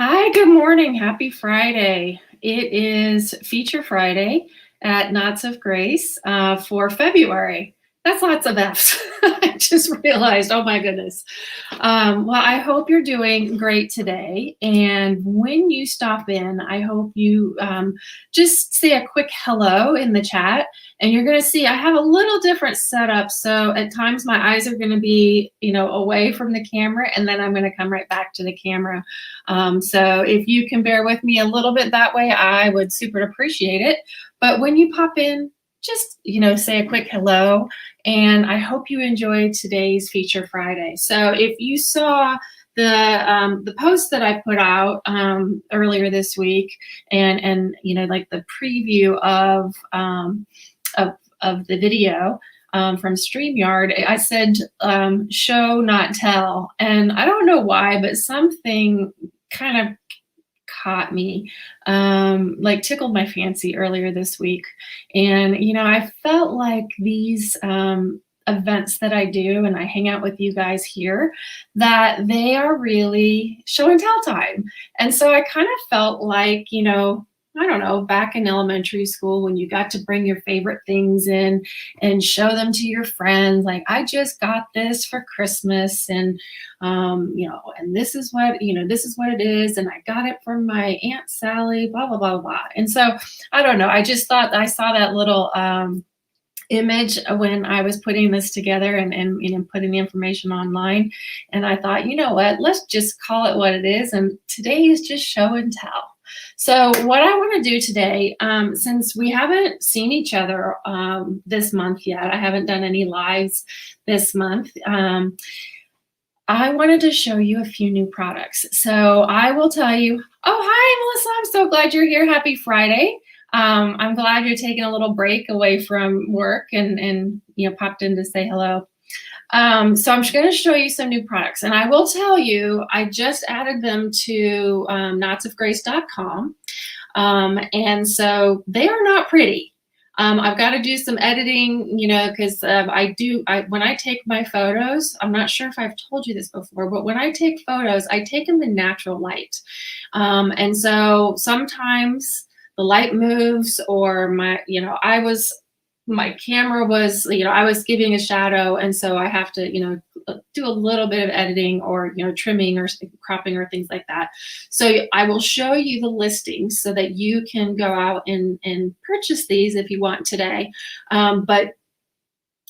Hi, good morning. Happy Friday. It is Feature Friday at Knots of Grace for February. That's lots of F's. I just realized, oh my goodness. Well, I hope you're doing great today. And when you stop in, I hope you just say a quick hello in the chat. And you're going to see I have a little different setup. So at times my eyes are going to be, away from the camera, and then I'm going to come right back to the camera. So if you can bear with me a little bit that way, I would super appreciate it. But when you pop in, just, say a quick hello. And I hope you enjoyed today's Feature Friday. So if you saw the post that I put out earlier this week, and like the preview of the video from StreamYard, I said show not tell, and I don't know why, but something kind of caught me, like tickled my fancy earlier this week. And, I felt like these events that I do, and I hang out with you guys here, that they are really show and tell time. And so I kind of felt like, I don't know, back in elementary school when you got to bring your favorite things in and show them to your friends, like, I just got this for Christmas, and and this is what it is, and I got it from my Aunt Sally, blah, blah, blah, blah. And so I don't know, I just thought I saw that little image when I was putting this together and putting the information online, and I thought, you know what, let's just call it what it is, and today is just show and tell. So what I want to do today, since we haven't seen each other this month yet, I haven't done any lives this month, I wanted to show you a few new products. So I will tell you, oh, hi, Melissa, I'm so glad you're here. Happy Friday. I'm glad you're taking a little break away from work and popped in to say hello. So I'm going to show you some new products, and I will tell you, I just added them to knotsofgrace.com, and so they are not pretty. I've got to do some editing, because when I take my photos, I'm not sure if I've told you this before, but when I take photos, I take them in natural light, and so sometimes the light moves, or my camera was, I was giving a shadow, and so I have to, do a little bit of editing, or, trimming or cropping or things like that. So I will show you the listings so that you can go out and purchase these if you want today. But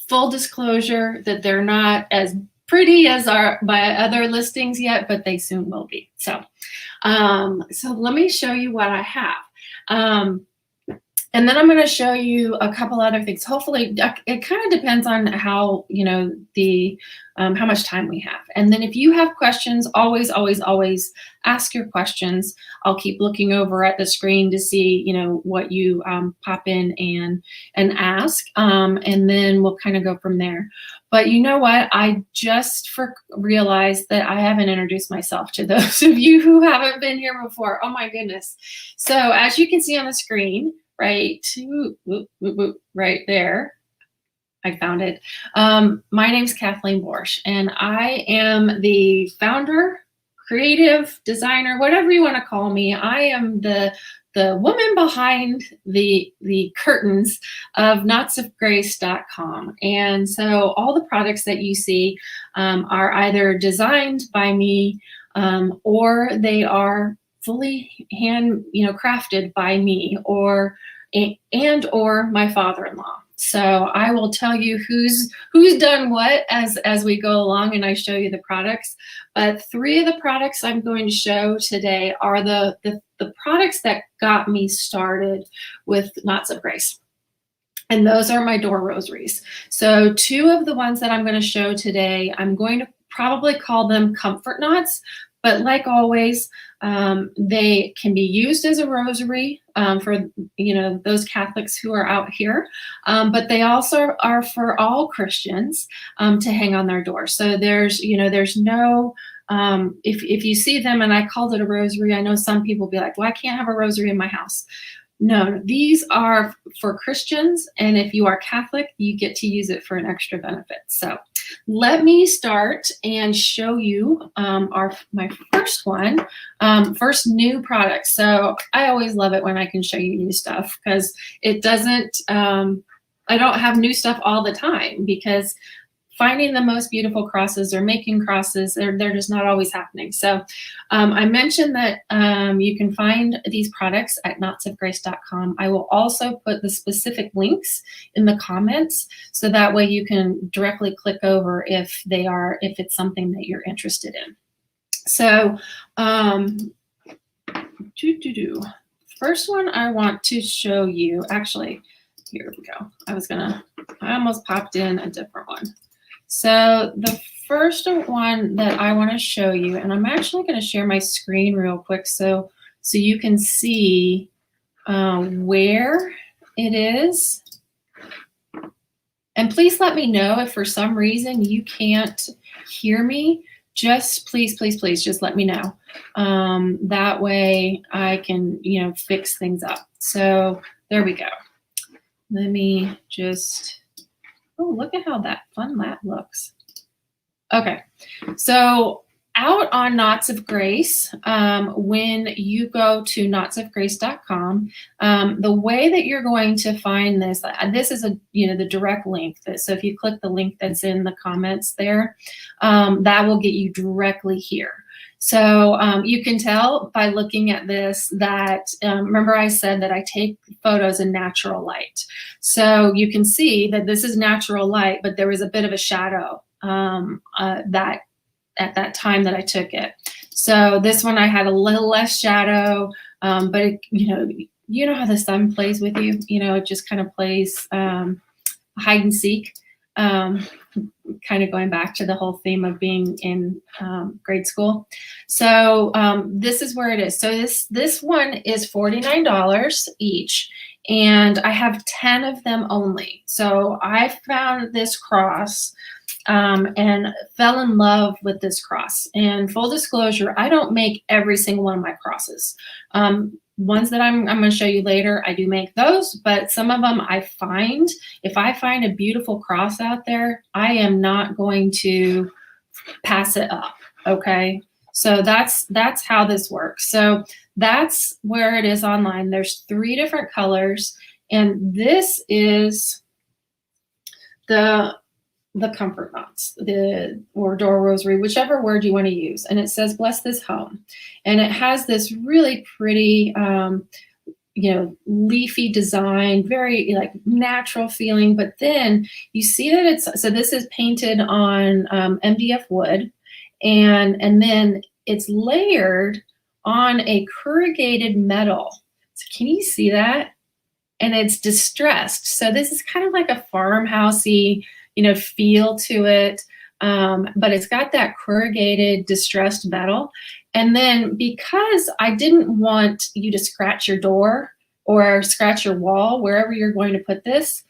full disclosure that they're not as pretty as my other listings yet, but they soon will be. So let me show you what I have. And then I'm going to show you a couple other things. Hopefully, it kind of depends on how, how much time we have. And then if you have questions, always, always, always ask your questions. I'll keep looking over at the screen to see, what you pop in and ask. And then we'll kind of go from there. But you know what? I just realized that I haven't introduced myself to those of you who haven't been here before. Oh my goodness. So as you can see on the screen, right there, I found it. My name's Kathleen Borsch, and I am the founder, creative designer, whatever you want to call me. I am the woman behind the curtains of knotsofgrace.com. And so all the products that you see are either designed by me, or they are fully hand crafted by me, or my father-in-law. So I will tell you who's done what as we go along, and I show you the products. But 3 of the products I'm going to show today are the products that got me started with Knots of Grace. And those are my door rosaries. So 2 of the ones that I'm going to show today, I'm going to probably call them comfort knots. But like always, they can be used as a rosary for those Catholics who are out here, but they also are for all Christians to hang on their door. So there's no if you see them, and I called it a rosary, I know some people be like, well, I can't have a rosary in my house. No, these are for Christians, and if you are Catholic, you get to use it for an extra benefit. So let me start and show you my first one, first new product. So I always love it when I can show you new stuff because it doesn't, I don't have new stuff all the time because finding the most beautiful crosses or making crosses, they're just not always happening. So I mentioned that you can find these products at knotsofgrace.com. I will also put the specific links in the comments so that way you can directly click over if it's something that you're interested in. So first one I want to show you, actually, here we go. I almost popped in a different one. So the first one that I want to show you, and I'm actually going to share my screen real quick so you can see where it is. And please let me know if for some reason you can't hear me. Just please just let me know. That way I can, fix things up. So there we go. Let me just... Oh, look at how that looks. Okay, so out on Knots of Grace, when you go to knotsofgrace.com, the way that you're going to find this is the direct link. So if you click the link that's in the comments there, that will get you directly here. So you can tell by looking at this that, remember I said that I take photos in natural light. So you can see that this is natural light, but there was a bit of a shadow that at that time that I took it. So this one I had a little less shadow, but it, you know how the sun plays with you, it just kind of plays hide and seek. Kind of going back to the whole theme of being in grade school. So this is where it is. So this one is $49 each, and I have 10 of them only. So I found this cross and fell in love with this cross. And full disclosure, I don't make every single one of my crosses. Ones that I'm going to show you later, I do make those, but some of them if I find a beautiful cross out there, I am not going to pass it up, okay? So that's how this works. So that's where it is online. There's 3 different colors, and this is the comfort knots, or door rosary, whichever word you want to use. And it says, bless this home. And it has this really pretty, leafy design, very like natural feeling. But then you see that so this is painted on MDF wood, and then it's layered on a corrugated metal. So can you see that? And it's distressed. So this is kind of like a farmhousey, feel to it, but it's got that corrugated distressed metal. And then because I didn't want you to scratch your door or scratch your wall, wherever you're going to put this,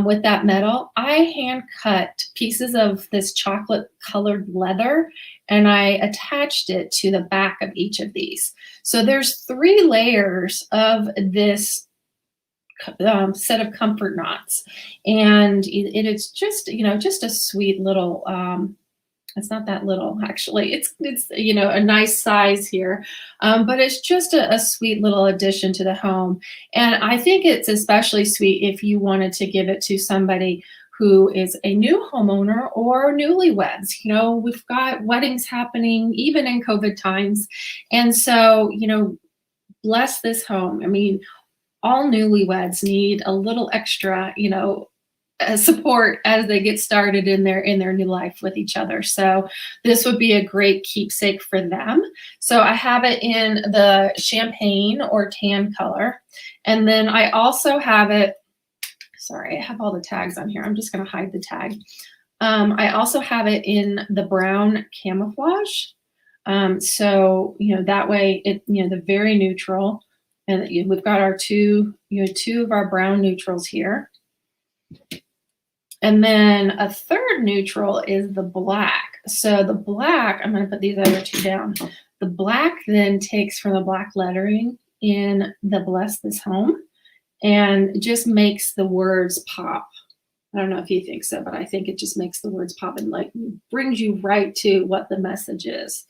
with that metal, I hand cut pieces of this chocolate colored leather, and I attached it to the back of each of these. So there's 3 layers of this set of comfort knots, and it is just just a sweet little it's not that little, actually, it's a nice size here, but it's just a sweet little addition to the home. And I think it's especially sweet if you wanted to give it to somebody who is a new homeowner or newlyweds. We've got weddings happening even in COVID times, and so bless this home. I mean, all newlyweds need a little extra, support as they get started in their new life with each other. So this would be a great keepsake for them. So I have it in the champagne or tan color. And then I also have it, sorry, I have all the tags on here. I'm just going to hide the tag. I also have it in the brown camouflage. So, that way the very neutral. And we've got our two of our brown neutrals here. And then a third neutral is the black. So the black, I'm going to put these other 2 down. The black then takes from the black lettering in the Bless This Home, and it just makes the words pop. I don't know if you think so, but I think it just makes the words pop and like brings you right to what the message is.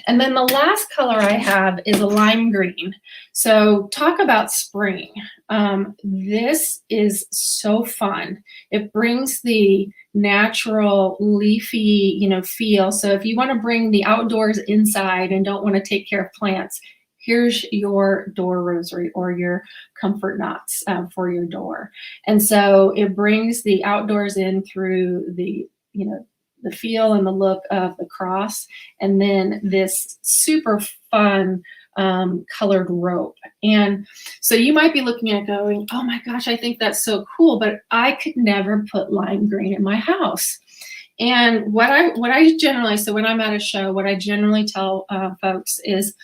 And then the last color I have is a lime green. So talk about spring. This is so fun. It brings the natural leafy, feel. So if you want to bring the outdoors inside and don't want to take care of plants, here's your door rosary or your comfort knots for your door. And so it brings the outdoors in through the feel and the look of the cross, and then this super fun colored rope. And so you might be looking at going, oh my gosh, I think that's so cool, but I could never put lime green in my house. And what I generally, so when I'm at a show, what I generally tell folks is,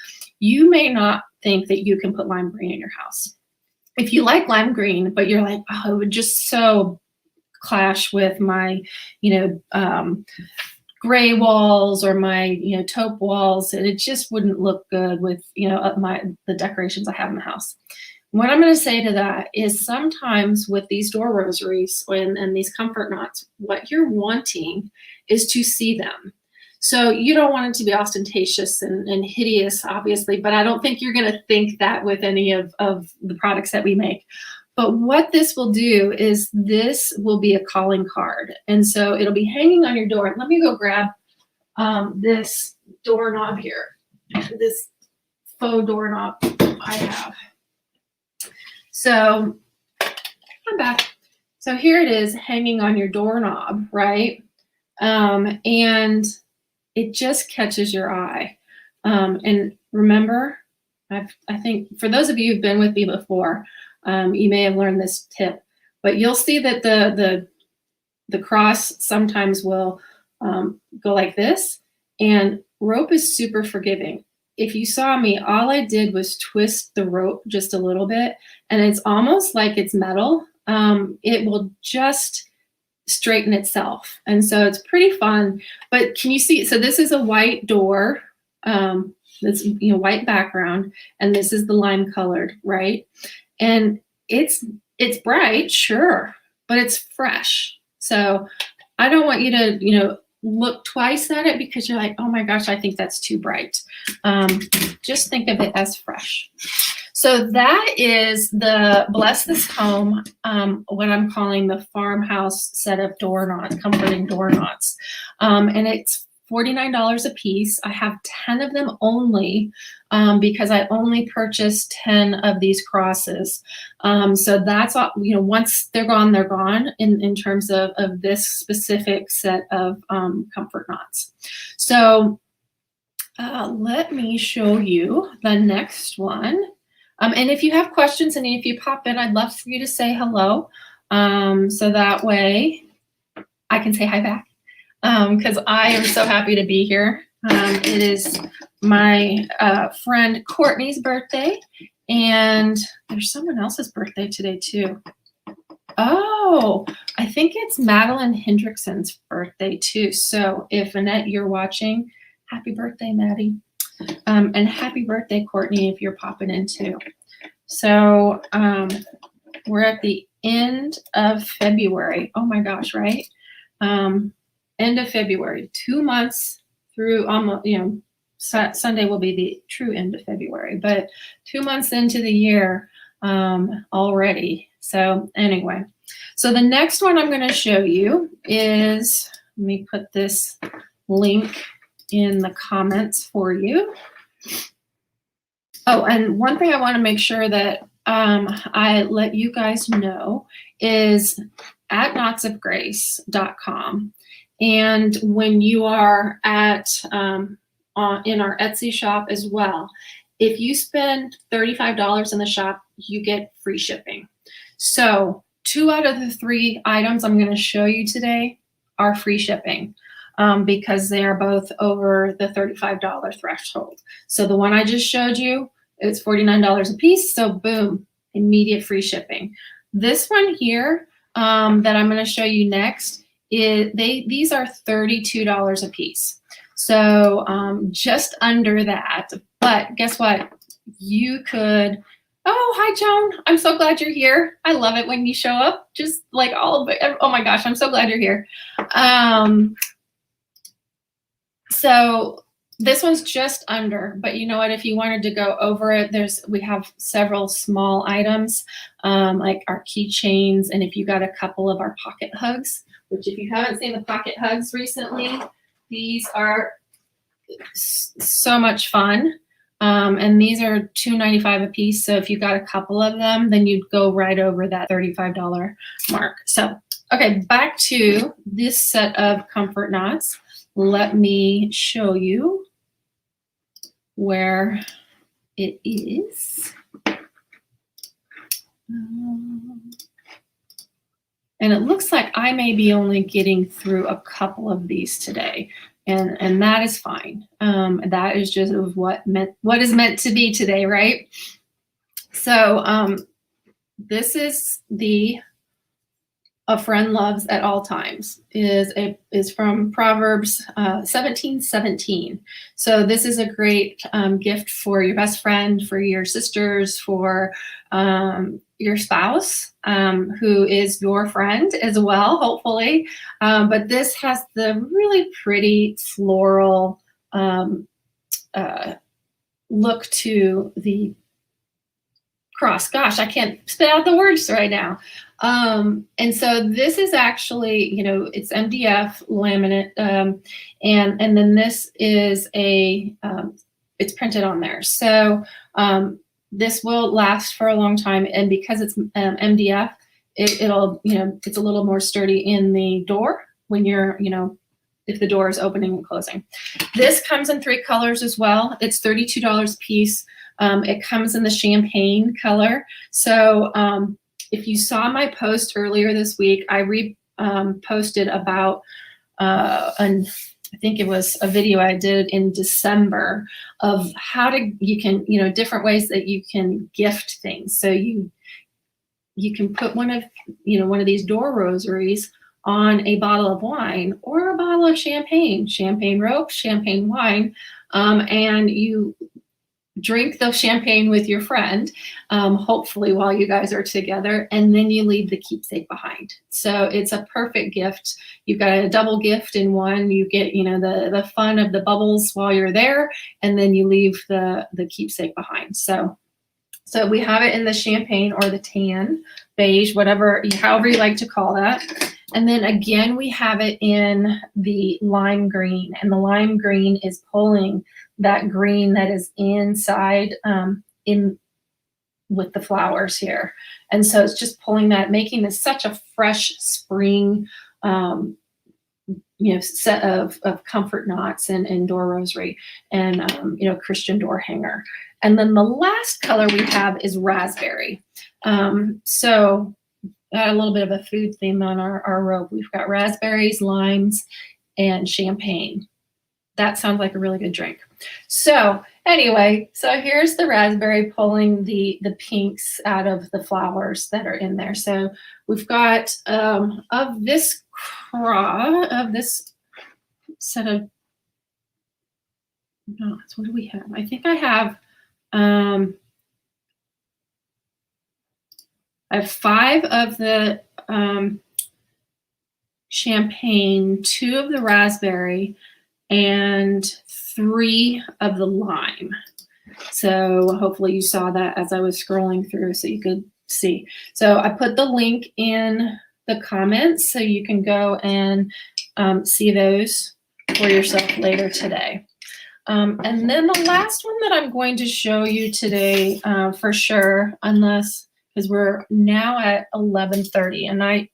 you may not think that you can put lime green in your house. If you like lime green, but you're like, oh, it would just so clash with my, gray walls or my, taupe walls, and it just wouldn't look good with, the decorations I have in the house. What I'm going to say to that is, sometimes with these door rosaries and these comfort knots, what you're wanting is to see them. So you don't want it to be ostentatious and hideous, obviously, but I don't think you're going to think that with any of the products that we make. But what this will do is, this will be a calling card. And so it'll be hanging on your door. Let me go grab this doorknob here, this faux doorknob I have. So I'm back. So here it is hanging on your doorknob, right? And it just catches your eye. And remember, I think for those of you who've been with me before, you may have learned this tip, but you'll see that the cross sometimes will go like this, and rope is super forgiving. If you saw me, all I did was twist the rope just a little bit, and it's almost like it's metal. It will just straighten itself. And so it's pretty fun. But can you see? So this is a white door. That's white background, and this is the lime colored, right? And it's bright, sure, but it's fresh. So I don't want you to look twice at it because you're like, oh my gosh, I think that's too bright. Just think of it as fresh. So that is the Bless This Home, what I'm calling the farmhouse set of door knots, comforting door knots. And it's $49 a piece. I have 10 of them only because I only purchased 10 of these crosses. So that's all, once they're gone in terms of this specific set of comfort knots. So let me show you the next one. And if you have questions and if you pop in, I'd love for you to say hello. So that way I can say hi back. Because I am so happy to be here. It is my friend Courtney's birthday, and there's someone else's birthday today too. Oh, I think it's Madeline Hendrickson's birthday too. So if Annette, you're watching, happy birthday, Maddie. And happy birthday, Courtney, if you're popping in too. So we're at the end of February. Oh my gosh, right? End of February, 2 months through almost, Sunday will be the true end of February, but 2 months into the year already. So anyway, so the next one I'm going to show you is, let me put this link in the comments for you. Oh, and one thing I want to make sure that I let you guys know is at knotsofgrace.com. And when you are at in our Etsy shop as well, if you spend $35 in the shop, you get free shipping. So 2 out of the 3 items I'm going to show you today are free shipping because they are both over the $35 threshold. So the one I just showed you, it's $49 a piece. So boom, immediate free shipping. This one here that I'm going to show you next, these are $32 a piece. So just under that, but guess what? you could, oh, hi, Joan. I'm so glad you're here. I love it when you show up, just like all of it. Oh my gosh, I'm so glad you're here. So this one's just under, but you know what, if you wanted to go over it, we have several small items, like our keychains, and if you got a couple of our pocket hugs, which if you haven't seen the pocket hugs recently, these are so much fun. And these are $2.95 a piece. So if you got a couple of them, then you'd go right over that $35 mark. So, okay, back to this set of comfort knots. Let me show you where it is. And it looks like I may be only getting through a couple of these today. And that is fine. That is just what is meant to be today, right? So this is a friend loves at all times is from Proverbs 17:17. So this is a great gift for your best friend, for your sisters, for your spouse, who is your friend as well, hopefully. But this has the really pretty floral look to the cross. Gosh, I can't spit out the words right now. And so this is actually, it's MDF laminate, and then this is it's printed on there. So this will last for a long time, and because it's MDF, it'll, it's a little more sturdy in the door when you're, if the door is opening and closing. This comes in 3 colors as well. It's $32 a piece. It comes in the champagne color. So if you saw my post earlier this week, I posted about, I think it was a video I did in December of you can, different ways that you can gift things. So you can put one of these door rosaries on a bottle of wine or a bottle of champagne rope, champagne wine, and you drink the champagne with your friend, hopefully while you guys are together, and then you leave the keepsake behind. So it's a perfect gift. You've got a double gift in one. You get, the fun of the bubbles while you're there, and then you leave the keepsake behind. So we have it in the champagne or the tan, beige, however you like to call that. And then again, we have it in the lime green, and the lime green is pulling that green that is inside in with the flowers here. And so it's just pulling that, making this such a fresh spring set of comfort knots and door rosary and Christian door hanger. And then the last color we have is raspberry. So got a little bit of a food theme on our robe. We've got raspberries, limes, and champagne. That sounds like a really good drink. So anyway, so here's the raspberry pulling the pinks out of the flowers that are in there. So we've got of this set of knots. What do we have? I think I have 5 of the champagne, 2 of the raspberry, and 3 of the lime. So hopefully you saw that as I was scrolling through so you could see. So I put the link in the comments so you can go and see those for yourself later today. And then the last one that I'm going to show you today for sure, because we're now at 11:30, and I've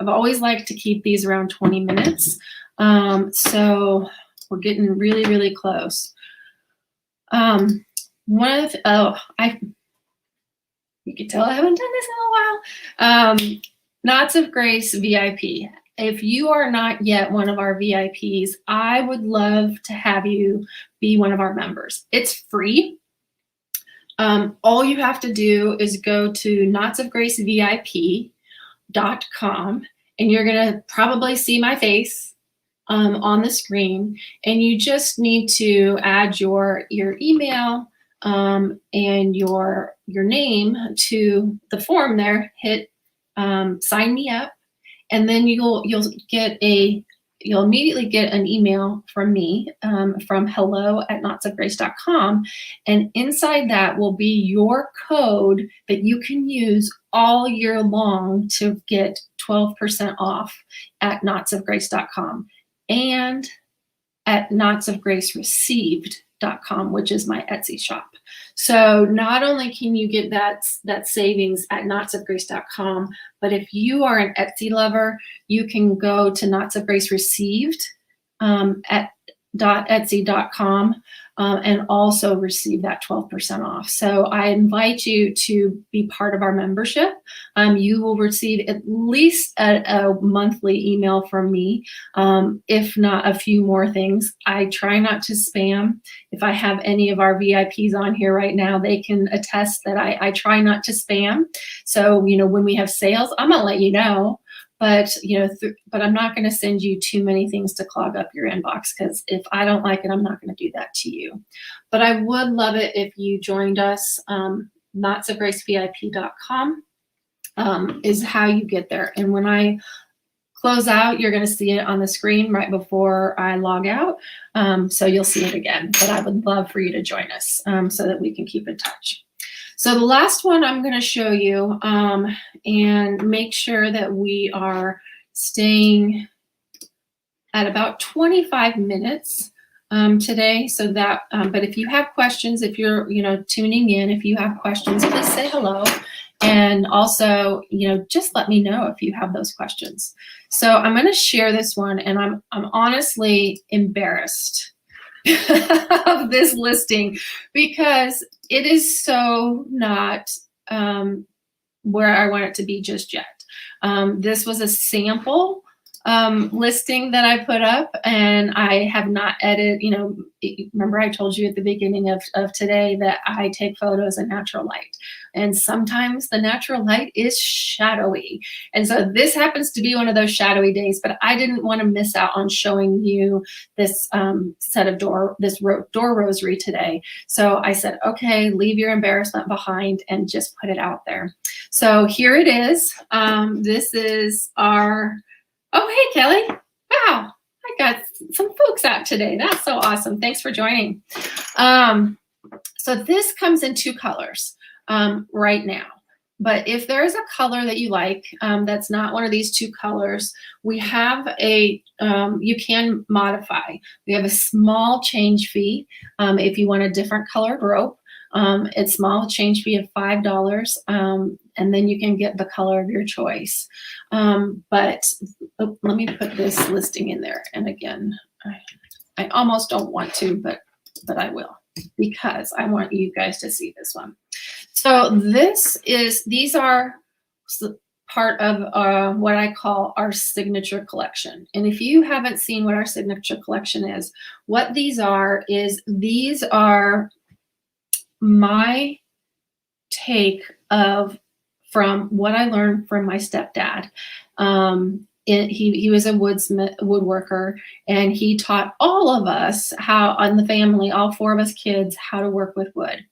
always liked to keep these around 20 minutes. So we're getting really, really close. You can tell I haven't done this in a while. Knots of Grace VIP. If you are not yet one of our VIPs, I would love to have you be one of our members. It's free. All you have to do is go to knotsofgracevip.com, and you're going to probably see my face on the screen, and you just need to add your email, and your name to the form there, hit sign me up, and then you'll immediately get an email from me, from hello@knotsofgrace.com, and inside that will be your code that you can use all year long to get 12% off at knotsofgrace.com and at knotsofgracereceived.com, which is my Etsy shop. So not only can you get that savings at knotsofgrace.com, but if you are an Etsy lover, you can go to knotsofgracereceived at .etsy.com and also receive that 12% off. So I invite you to be part of our membership. You will receive at least a monthly email from me, if not a few more things. I try not to spam. If I have any of our VIPs on here right now, they can attest that I try not to spam. So, when we have sales, I'm gonna let you know. But but I'm not going to send you too many things to clog up your inbox, because if I don't like it, I'm not going to do that to you. But I would love it if you joined us. knotsofgracevip.com is how you get there. And when I close out, you're going to see it on the screen right before I log out. So you'll see it again. But I would love for you to join us so that we can keep in touch. So the last one I'm going to show you, and make sure that we are staying at about 25 minutes today. So that, but if you have questions, if you're tuning in, if you have questions, please say hello, and also just let me know if you have those questions. So I'm going to share this one, and I'm honestly embarrassed of this listing, because it is so not where I want it to be just yet. This was a sample listing that I put up, and I have not edited. Remember I told you at the beginning of today that I take photos in natural light, and sometimes the natural light is shadowy. And so this happens to be one of those shadowy days, but I didn't want to miss out on showing you this set of door rosary today. So I said, okay, leave your embarrassment behind and just put it out there. So here it is. This is our, oh, hey, Kelly. Wow, I got some folks out today. That's so awesome. Thanks for joining. So this comes in two colors right now. But if there is a color that you like that's not one of these two colors, we have you can modify. We have a small change fee if you want a different colored rope. It's small change fee of $5, and then you can get the color of your choice. But let me put this listing in there. And again, I almost don't want to, but I will, because I want you guys to see this one. So these are part of what I call our signature collection. And if you haven't seen what our signature collection is, what these are my take from what I learned from my stepdad. He was a woodworker, and he taught all of us on the family, all four of us kids, how to work with wood.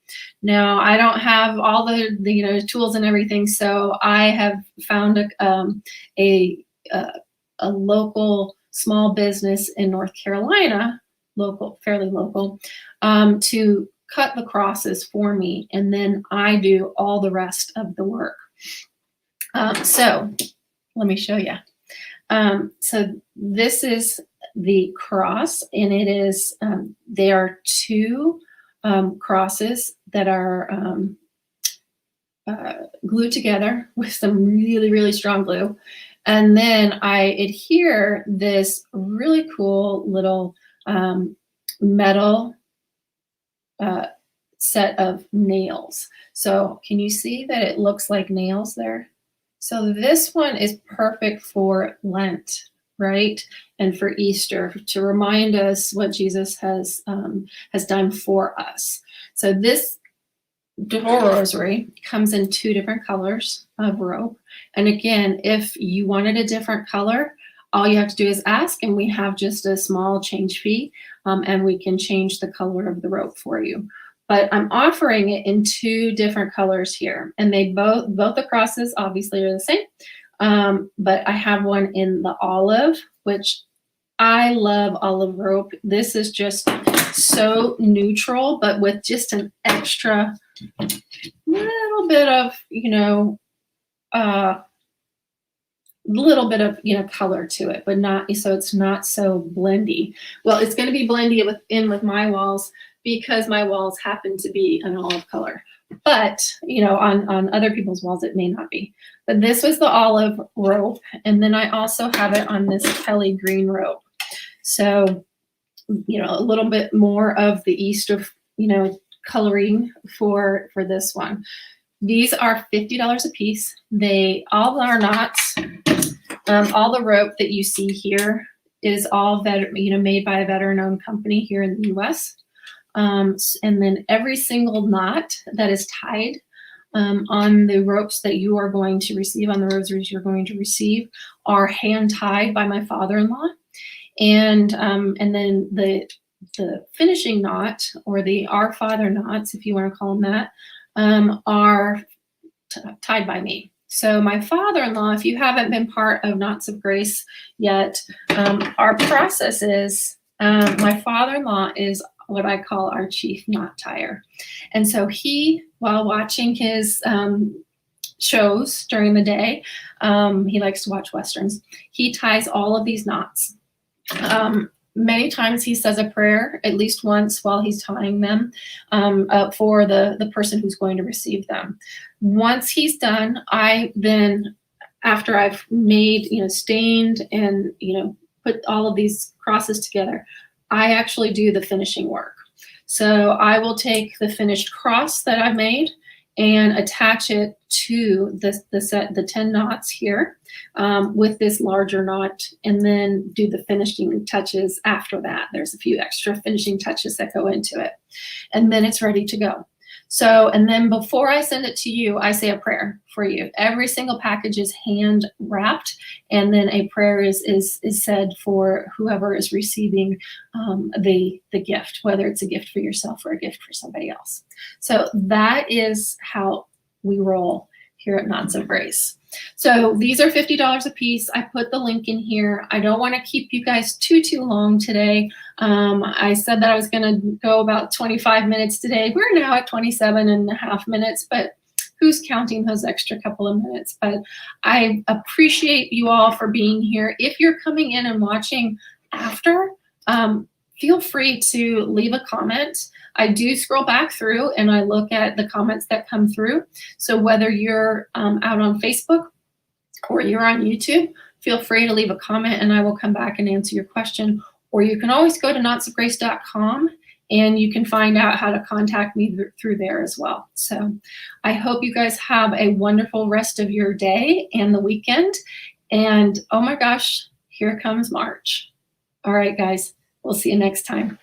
Now, I don't have all the tools and everything, so I have found a local small business in North Carolina, fairly local, to cut the crosses for me, and then I do all the rest of the work. So let me show you. So this is the cross, and it is they are two crosses that are glued together with some really, really strong glue, and then I adhere this really cool little metal set of nails. So can you see that it looks like nails there? So this one is perfect for Lent, right? And for Easter, to remind us what Jesus has done for us. So this door rosary comes in two different colors of rope. And again, if you wanted a different color, all you have to do is ask, and we have just a small change fee, and we can change the color of the rope for you. but I'm offering it in 2 different colors here, and they both the crosses obviously are the same. But I have one in the olive, which I love olive rope. This is just so neutral, but with just an extra little bit of, little bit of, color to it, but not so it's not so blendy. Well, it's going to be blendy with my walls because my walls happen to be an olive color. But, on other people's walls, it may not be. But this was the olive rope. And then I also have it on this Kelly green rope. So, a little bit more of the east of, coloring for this one. These are $50 a piece. All our knots, all the rope that you see here is all made by a veteran-owned company here in the U.S. And then every single knot that is tied on the ropes that you are going to receive, on the rosaries you're going to receive, are hand tied by my father-in-law. And then the finishing knot, or the Our Father knots, if you want to call them that, are tied by me. So my father-in-law, if you haven't been part of Knots of Grace yet, our process is my father-in-law is what I call our chief knot tire. And so he, while watching his shows during the day, he likes to watch Westerns, he ties all of these knots. Many times he says a prayer at least once while he's tying them for the person who's going to receive them. Once he's done, I then, after I've made, stained and, put all of these crosses together, I actually do the finishing work. So I will take the finished cross that I've made and attach it to the 10 knots here with this larger knot, and then do the finishing touches after that. There's a few extra finishing touches that go into it, and then it's ready to go. So, and then before I send it to you, I say a prayer for you. Every single package is hand wrapped, and then a prayer is said for whoever is receiving the gift, whether it's a gift for yourself or a gift for somebody else. So that is how we roll here at Knots of Grace. So these are $50 a piece. I put the link in here. I don't want to keep you guys too long today. I said that I was going to go about 25 minutes today. We're now at 27 and a half minutes, but who's counting those extra couple of minutes? But I appreciate you all for being here. If you're coming in and watching after, feel free to leave a comment. I do scroll back through and I look at the comments that come through. So whether you're out on Facebook or you're on YouTube, feel free to leave a comment and I will come back and answer your question. Or you can always go to knotsofgrace.com and you can find out how to contact me through there as well. So I hope you guys have a wonderful rest of your day and the weekend. And oh my gosh, here comes March. All right, guys, we'll see you next time.